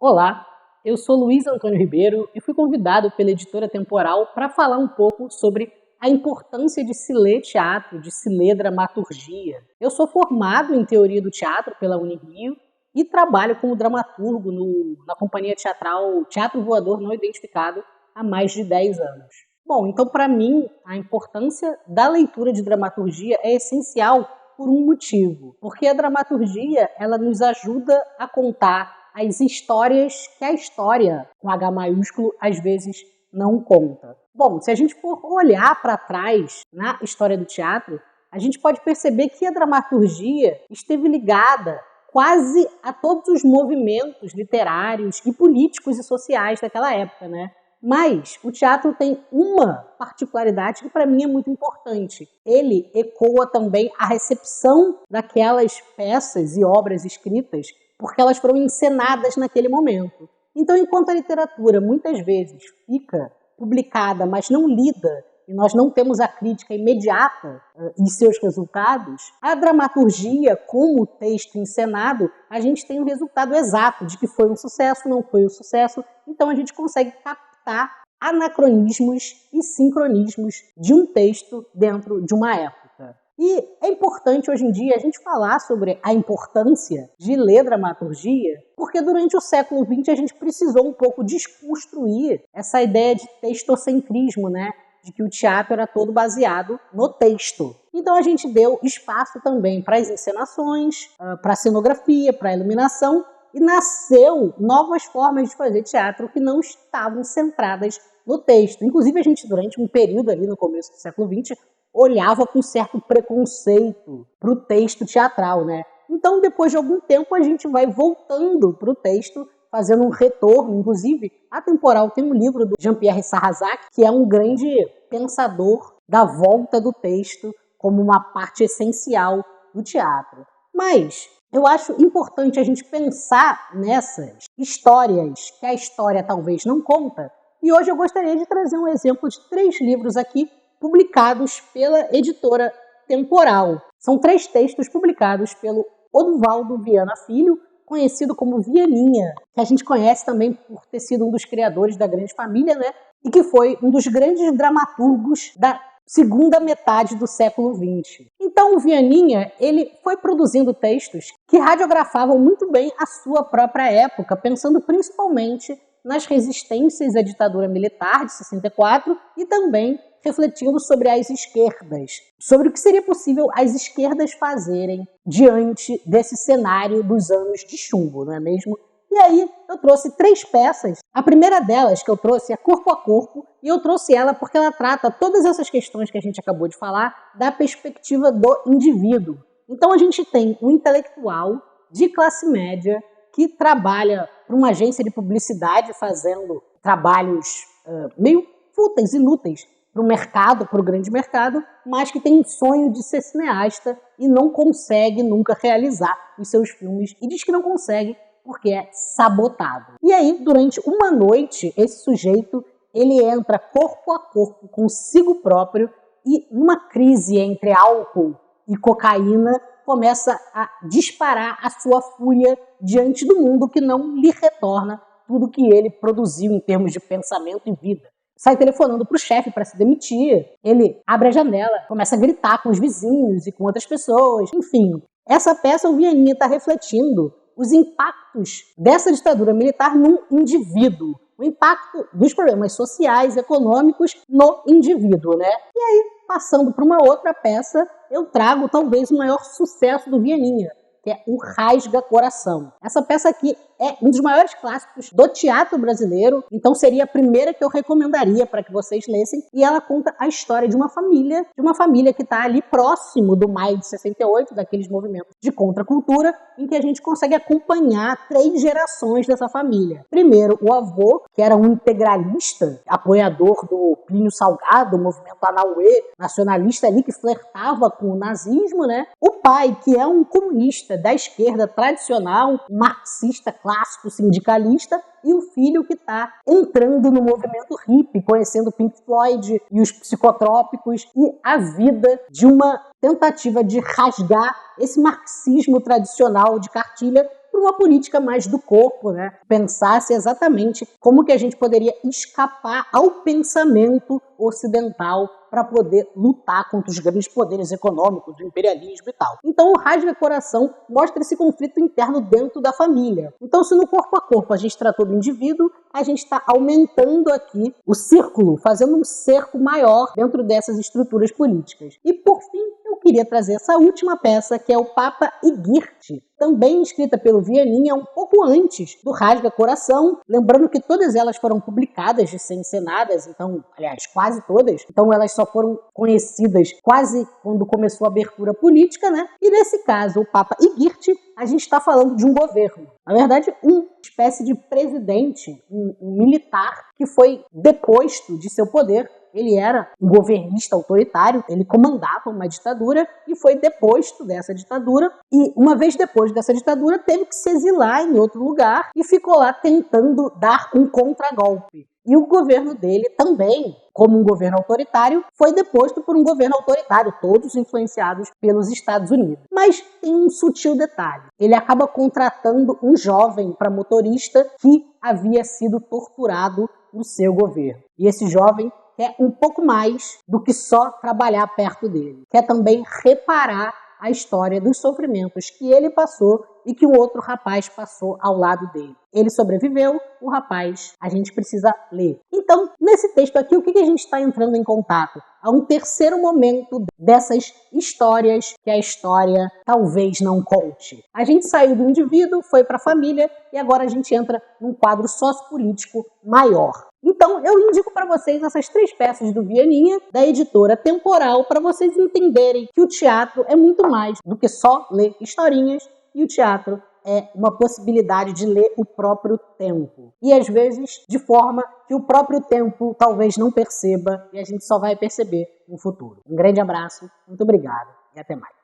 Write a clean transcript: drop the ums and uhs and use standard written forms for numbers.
Olá, eu sou Luiz Antônio Ribeiro e fui convidado pela editora Temporal para falar um pouco sobre a importância de se ler teatro, de se ler dramaturgia. Eu sou formado em teoria do teatro pela Unirio e trabalho como dramaturgo na companhia teatral Teatro Voador Não Identificado há mais de 10 anos. Bom, então para mim a importância da leitura de dramaturgia é essencial por um motivo, porque a dramaturgia ela nos ajuda a contar as histórias que a história, com H maiúsculo, às vezes não conta. Bom, se a gente for olhar para trás na história do teatro, a gente pode perceber que a dramaturgia esteve ligada quase a todos os movimentos literários e políticos e sociais daquela época, né? Mas o teatro tem uma particularidade que para mim é muito importante. Ele ecoa também a recepção daquelas peças e obras escritas porque elas foram encenadas naquele momento. Então, enquanto a literatura muitas vezes fica publicada, mas não lida, e nós não temos a crítica imediata e seus resultados, a dramaturgia, como o texto encenado, a gente tem um resultado exato de que foi um sucesso, não foi um sucesso, então a gente consegue captar anacronismos e sincronismos de um texto dentro de uma época. E é importante hoje em dia a gente falar sobre a importância de ler dramaturgia, porque durante o século XX a gente precisou um pouco desconstruir essa ideia de textocentrismo, né? De que o teatro era todo baseado no texto. Então a gente deu espaço também para as encenações, para a cenografia, para a iluminação, e nasceu novas formas de fazer teatro que não estavam centradas no texto. Inclusive a gente, durante um período ali no começo do século XX, olhava com certo preconceito para o texto teatral, né? Então, depois de algum tempo, a gente vai voltando para o texto, fazendo um retorno. Inclusive, a Temporal tem um livro do Jean-Pierre Sarrazac, que é um grande pensador da volta do texto como uma parte essencial do teatro. Mas eu acho importante a gente pensar nessas histórias que a história talvez não conta. E hoje eu gostaria de trazer um exemplo de 3 livros aqui publicados pela editora Temporal. São 3 textos publicados pelo Oduvaldo Viana Filho, conhecido como Vianinha, que a gente conhece também por ter sido um dos criadores da Grande Família, né? E que foi um dos grandes dramaturgos da segunda metade do século XX. Então o Vianinha, ele foi produzindo textos que radiografavam muito bem a sua própria época, pensando principalmente nas resistências à ditadura militar de 64 e também refletindo sobre as esquerdas, sobre o que seria possível as esquerdas fazerem diante desse cenário dos anos de chumbo, não é mesmo? E aí eu trouxe 3 peças. A primeira delas que eu trouxe é Corpo a Corpo, e eu trouxe ela porque ela trata todas essas questões que a gente acabou de falar da perspectiva do indivíduo. Então a gente tem um intelectual de classe média que trabalha para uma agência de publicidade fazendo trabalhos meio fúteis, inúteis, para o mercado, para o grande mercado, mas que tem um sonho de ser cineasta e não consegue nunca realizar os seus filmes e diz que não consegue porque é sabotado. E aí, durante uma noite, esse sujeito ele entra corpo a corpo consigo próprio e numa crise entre álcool e cocaína começa a disparar a sua fúria diante do mundo que não lhe retorna tudo que ele produziu em termos de pensamento e vida. Sai telefonando para o chefe para se demitir, ele abre a janela, começa a gritar com os vizinhos e com outras pessoas, enfim. Essa peça, o Vianinha está refletindo os impactos dessa ditadura militar no indivíduo, o impacto dos problemas sociais, econômicos no indivíduo, né? E aí, passando para uma outra peça, eu trago talvez o maior sucesso do Vianinha, que é o Rasga Coração. Essa peça aqui é um dos maiores clássicos do teatro brasileiro, então seria a primeira que eu recomendaria para que vocês lessem, e ela conta a história de uma família que está ali próximo do Maio de 68, daqueles movimentos de contracultura, em que a gente consegue acompanhar 3 gerações dessa família. Primeiro, o avô, que era um integralista, apoiador do Plínio Salgado, o movimento Anauê, nacionalista ali, que flertava com o nazismo, né? O pai, que é um comunista da esquerda tradicional, marxista clássico, sindicalista, e o filho que está entrando no movimento hippie, conhecendo Pink Floyd e os psicotrópicos e a vida de uma tentativa de rasgar esse marxismo tradicional de cartilha para uma política mais do corpo, né? Pensasse exatamente como que a gente poderia escapar ao pensamento ocidental para poder lutar contra os grandes poderes econômicos, do imperialismo e tal. Então o Rasga Coração mostra esse conflito interno dentro da família. Então se no corpo a corpo a gente tratou do indivíduo, a gente está aumentando aqui o círculo, fazendo um cerco maior dentro dessas estruturas políticas. E por fim, eu queria trazer essa última peça, que é o Papa Igirte, também escrita pelo Vianinha um pouco antes do Rasga Coração, lembrando que todas elas foram publicadas de ser encenadas, então, aliás, quase todas, então elas só foram conhecidas quase quando começou a abertura política, né? E nesse caso, o Papa Igirte, a gente está falando de um governo, na verdade, uma espécie de presidente, um militar que foi deposto de seu poder. Ele era um governista autoritário, ele comandava uma ditadura e foi deposto dessa ditadura. E uma vez depois dessa ditadura, teve que se exilar em outro lugar e ficou lá tentando dar um contragolpe. E o governo dele também, como um governo autoritário, foi deposto por um governo autoritário, todos influenciados pelos Estados Unidos. Mas tem um sutil detalhe. Ele acaba contratando um jovem para motorista que havia sido torturado no seu governo. E esse jovem quer um pouco mais do que só trabalhar perto dele. Quer também reparar a história dos sofrimentos que ele passou e que o outro rapaz passou ao lado dele. Ele sobreviveu, o rapaz, a gente precisa ler. Então, nesse texto aqui, o que a gente está entrando em contato? Há um terceiro momento dessas histórias que a história talvez não conte. A gente saiu do indivíduo, foi para a família e agora a gente entra num quadro sociopolítico maior. Então, eu indico para vocês essas 3 peças do Vianinha, da editora Temporal, para vocês entenderem que o teatro é muito mais do que só ler historinhas, e o teatro é uma possibilidade de ler o próprio tempo. E às vezes de forma que o próprio tempo talvez não perceba, e a gente só vai perceber no futuro. Um grande abraço, muito obrigado e até mais.